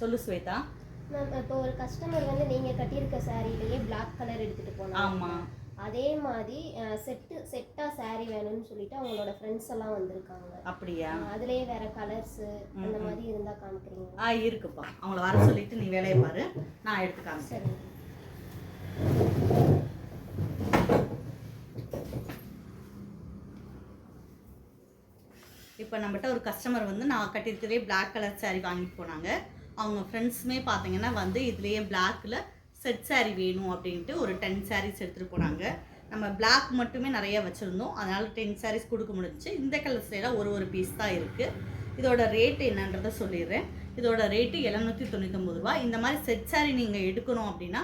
சொல்லு ஸ்வேதா. மேம் இப்போ ஒரு கஸ்டமர் வந்து நீங்கள் கட்டியிருக்க சாரீலேயே பிளாக் கலர் எடுத்துகிட்டு போனாங்க. ஆமாம். அதே மாதிரி செட்டாக சாரீ வேணும்னு சொல்லிட்டு அவங்களோட ஃப்ரெண்ட்ஸ் எல்லாம் வந்திருக்காங்க. அப்படியா? அதுலேயே வேற கலர்ஸு அந்த மாதிரி இருந்தால் காமிக்கிறீங்க? இருக்குப்பா. அவங்கள வர சொல்லிட்டு நீ வேலையை பாரு, நான் எடுத்துக்காங்க. சரி. இப்போ நம்மகிட்ட ஒரு கஸ்டமர் வந்து நான் கட்டியிருக்கிறதே பிளாக் கலர் சாரீ வாங்கிட்டு போனாங்க. அவங்க ஃப்ரெண்ட்ஸுமே பார்த்தீங்கன்னா வந்து இதுலேயே பிளாக்கில் செட் சாரீ வேணும் அப்படின்ட்டு ஒரு 10 சாரீஸ் எடுத்துகிட்டு போனாங்க. நம்ம பிளாக் மட்டுமே நிறைய வச்சுருந்தோம், அதனால் 10 சாரீஸ் கொடுக்க முடிஞ்சிச்சு. இந்த கலர்ஸ்லாம் ஒரு பீஸ் தான் இருக்குது. இதோட ரேட்டு என்னன்றதை சொல்லிடுறேன். இதோட ரேட்டு 799 ரூபா. இந்த மாதிரி செட் சாரீ நீங்கள் எடுக்கணும் அப்படின்னா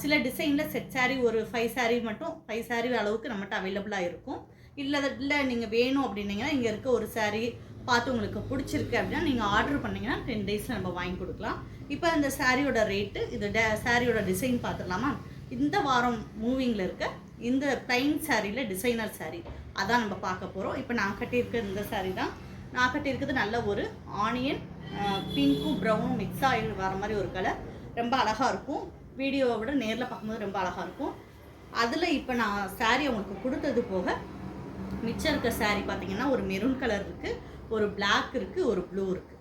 சில டிசைனில் செட் சாரீ ஒரு 5 சாரீ மட்டும் 5 சாரீ அளவுக்கு நம்மகிட்ட அவைலபிளாக இருக்கும். இல்லை நீங்கள் வேணும் அப்படின்னீங்கன்னா இங்கே இருக்க ஒரு சாரீ பார்த்து உங்களுக்கு பிடிச்சிருக்கு அப்படின்னா நீங்கள் ஆர்டர் பண்ணிங்கன்னா 10 டேஸில் நம்ம வாங்கி கொடுக்கலாம். இப்போ இந்த சாரியோட ரேட்டு, இது சாரியோட டிசைன் பார்த்துடலாமா? இந்த வாரம் மூவிங்கில் இருக்க இந்த ப்ளைன் சாரியில் டிசைனர் சாரீ அதான் நம்ம பார்க்க போகிறோம். இப்போ நான் கட்டியிருக்க இந்த சாரீ தான். நான் கட்டியிருக்கிறது நல்ல ஒரு ஆனியன் பிங்க்கும் ப்ரௌனும் மிக்ஸ் ஆகி வர மாதிரி ஒரு கலர். ரொம்ப அழகாக இருக்கும். வீடியோவை விட நேரில் பார்க்கும்போது ரொம்ப அழகாக இருக்கும். அதில் இப்போ நான் சாரீ உங்களுக்கு கொடுத்தது போக மிச்சம் இருக்க சாரீ பார்த்தீங்கன்னா ஒரு மெரூன் கலர் இருக்குது, ஒரு பிளாக் இருக்குது, ஒரு ப்ளூ இருக்குது.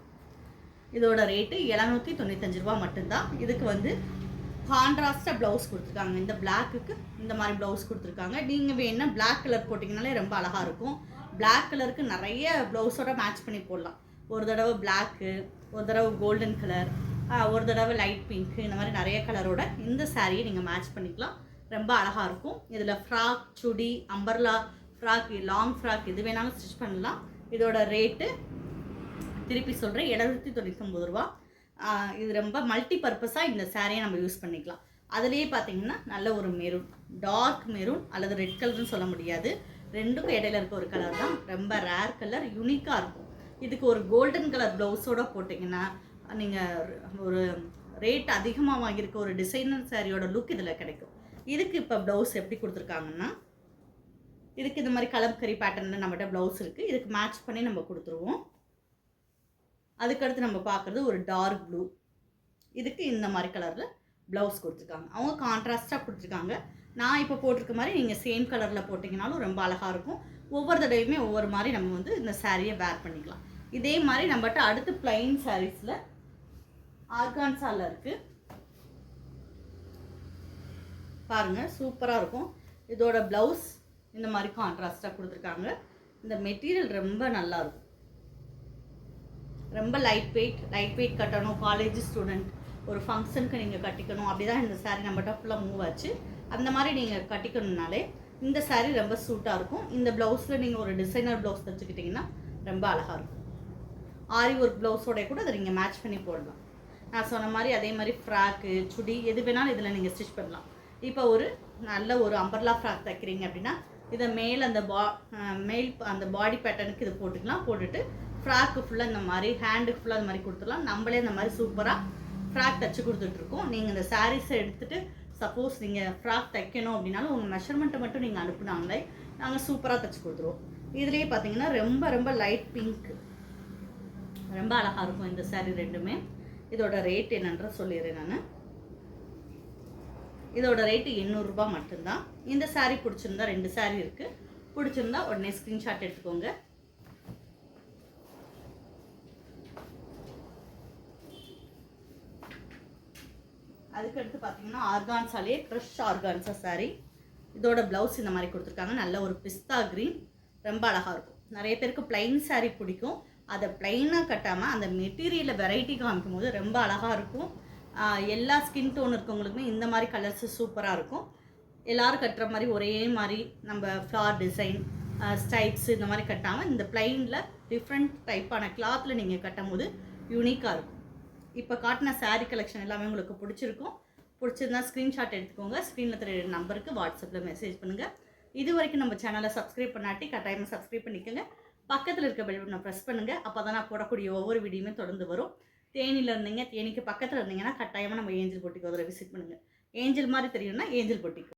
இதோட ரேட்டு 795 ரூபா மட்டும்தான். இதுக்கு வந்து கான்ட்ராஸ்டாக ப்ளவுஸ் கொடுத்துருக்காங்க. இந்த பிளாக்குக்கு இந்த மாதிரி ப்ளவுஸ் கொடுத்துருக்காங்க. நீங்கள் வேணா பிளாக் கலர் போட்டிங்கனாலே ரொம்ப அழகாக இருக்கும். பிளாக் கலருக்கு நிறைய ப்ளவுஸோட மேட்ச் பண்ணி போடலாம். ஒரு தடவை பிளாக்கு, ஒரு தடவை கோல்டன் கலர், ஒரு தடவை லைட் பிங்க்கு, இந்த மாதிரி நிறைய கலரோட இந்த சாரியை நீங்கள் மேட்ச் பண்ணிக்கலாம். ரொம்ப அழகாக இருக்கும். இதில் ஃப்ராக், சுடி, அம்பர்லா ஃப்ராக், லாங் ஃப்ராக் எது வேணாலும் ஸ்டிச் பண்ணலாம். இதோட ரேட்டு திருப்பி சொல்கிறேன், 799 ரூபா. இது ரொம்ப மல்டி பர்பஸாக இந்த சாரியை நம்ம யூஸ் பண்ணிக்கலாம். அதுலேயே பார்த்தீங்கன்னா நல்ல ஒரு மெரூன், டார்க் மெரூன் அல்லது ரெட் கலர்னு சொல்ல முடியாது, ரெண்டுக்கும் இடையில இருக்க ஒரு கலர் தான். ரொம்ப ரேர் கலர், யூனிக்காக இருக்கும். இதுக்கு ஒரு கோல்டன் கலர் ப்ளவுஸோடு போட்டிங்கன்னா நீங்கள் ஒரு ரேட் அதிகமாக வாங்கியிருக்க ஒரு டிசைனர் சாரியோட லுக் இதில் கிடைக்கும். இதுக்கு இப்போ ப்ளவுஸ் எப்படி கொடுத்துருக்காங்கன்னா, இதுக்கு இந்த மாதிரி கலம்கரி பேட்டர்னில் நம்மகிட்ட ப்ளவுஸ் இருக்குது. இதுக்கு மேட்ச் பண்ணி நம்ம கொடுத்துருவோம். அதுக்கடுத்து நம்ம பார்க்குறது ஒரு டார்க் ப்ளூ. இதுக்கு இந்த மாதிரி கலரில் ப்ளவுஸ் கொடுத்துருக்காங்க. அவங்க கான்ட்ராஸ்டாக கொடுத்துருக்காங்க. நான் இப்போ போட்டிருக்க மாதிரி நீங்கள் சேம் கலரில் போட்டிங்கனாலும் ரொம்ப அழகாக இருக்கும். ஒவ்வொரு தடவையுமே ஒவ்வொரு மாதிரி நம்ம வந்து இந்த சாரியை வேர் பண்ணிக்கலாம். இதே மாதிரி நம்மகிட்ட அடுத்து பிளைன் சாரீஸில் ஆர்கான்சாவில் இருக்குது பாருங்கள், சூப்பராக இருக்கும். இதோட ப்ளவுஸ் இந்த மாதிரி கான்ட்ராஸ்டாக கொடுத்துருக்காங்க. இந்த மெட்டீரியல் ரொம்ப நல்லாயிருக்கும். ரொம்ப லைட் வெயிட் கட்டணும், காலேஜ் ஸ்டூடெண்ட் ஒரு ஃபங்க்ஷனுக்கு நீங்கள் கட்டிக்கணும் அப்படி தான் இந்த சாரீ நம்மகிட்ட ஃபுல்லாக மூவ் ஆச்சு. அந்த மாதிரி நீங்கள் கட்டிக்கணுன்னாலே இந்த சாரீ ரொம்ப சூட்டாக இருக்கும். இந்த ப்ளவுஸில் நீங்கள் ஒரு டிசைனர் ப்ளவுஸ் தைச்சிக்கிட்டிங்கன்னா ரொம்ப அழகாக இருக்கும். ஆரி ஒர்க் ப்ளவுஸோட கூட அதை நீங்கள் மேட்ச் பண்ணி போடலாம். நான் சொன்ன மாதிரி அதே மாதிரி ஃப்ராக்கு, சுடி எது வேணாலும் இதில் நீங்கள் ஸ்டிச் பண்ணலாம். இப்போ ஒரு நல்ல ஒரு அம்பர்லா ஃப்ராக் தைக்கிறீங்க அப்படின்னா இதை மேல் அந்த அந்த பாடி பேட்டர்னுக்கு இது போட்டுக்கலாம். போட்டுட்டு ஃப்ராக்கு ஃபுல்லாக இந்த மாதிரி ஹேண்டுக்கு ஃபுல்லாக இந்த மாதிரி கொடுத்துடலாம். நம்மளே இந்த மாதிரி சூப்பராக ஃப்ராக் தைச்சி கொடுத்துட்ருக்கோம். நீங்கள் இந்த சாரீஸை எடுத்துகிட்டு சப்போஸ் நீங்கள் ஃப்ராக் தைக்கணும் அப்படின்னாலும் உங்கள் மெஷர்மெண்ட்டை மட்டும் நீங்கள் அனுப்புனாங்களே நாங்கள் சூப்பராக தைச்சி கொடுத்துருவோம். இதுலேயே பார்த்தீங்கன்னா ரொம்ப ரொம்ப லைட் பிங்க், ரொம்ப அழகாக இருக்கும் இந்த சாரீ ரெண்டுமே. இதோட ரேட் என்னன்ற சொல்லிடுறேன் நான். இதோட ரேட்டு 800 ரூபா மட்டும்தான். இந்த சாரீ பிடிச்சிருந்தா 2 சாரீ இருக்குது, பிடிச்சிருந்தா உடனே ஸ்க்ரீன்ஷாட் எடுத்துக்கோங்க. அதுக்கடுத்து பார்த்தீங்கன்னா ஆர்கான்சாலே க்ரஷ் ஆர்கான்சா சாரீ. இதோட ப்ளவுஸ் இந்த மாதிரி கொடுத்துருக்காங்க. நல்ல ஒரு பிஸ்தா க்ரீன், ரொம்ப அழகாக இருக்கும். நிறைய பேருக்கு பிளைன் சாரீ பிடிக்கும். அதை பிளைனாக கட்டாமல் அந்த மெட்டீரியலை வெரைட்டி காமிக்கும் போது ரொம்ப அழகாக இருக்கும். எல்லா ஸ்கின் டோன் இருக்கவங்களுக்குமே இந்த மாதிரி கலர்ஸு சூப்பராக இருக்கும். எல்லோரும் கட்டுற மாதிரி ஒரே மாதிரி நம்ம ஃப்ளார் டிசைன் ஸ்டைப்ஸ் இந்த மாதிரி கட்டாமல் இந்த பிளைனில் டிஃப்ரெண்ட் டைப்பான கிளாத்தில் நீங்கள் கட்டும் போது யூனிக்காக இருக்கும். இப்போ காட்டின சாரீ கலெக்ஷன் எல்லாமே உங்களுக்கு பிடிச்சிருந்தா ஸ்க்ரீன்ஷாட் எடுத்துக்கோங்க. ஸ்க்ரீனில் தெரிய நம்பருக்கு வாட்ஸ்அப்பில் மெசேஜ் பண்ணுங்கள். இது வரைக்கும் நம்ம சேனலை சப்ஸ்கிரைப் பண்ணாட்டி கட்டாயமாக சப்ஸ்கிரைப் பண்ணிக்கோங்க. பக்கத்தில் இருக்க பெல் பட்டனை ப்ரெஸ் பண்ணுங்கள். அப்போ தான் நான் போடக்கூடிய ஒவ்வொரு வீடியோமே தொடர்ந்து வரும். தேனியில் இருந்தீங்க, தேனிக்கு பக்கத்தில் இருந்தீங்கன்னா கட்டாயமாக நம்ம ஏஞ்சல் பொட்டிக்கு ஒரு விசிட் பண்ணுங்கள். ஏஞ்சல் மாதிரி தெரியும்னா ஏஞ்சல் பொட்டிக்கு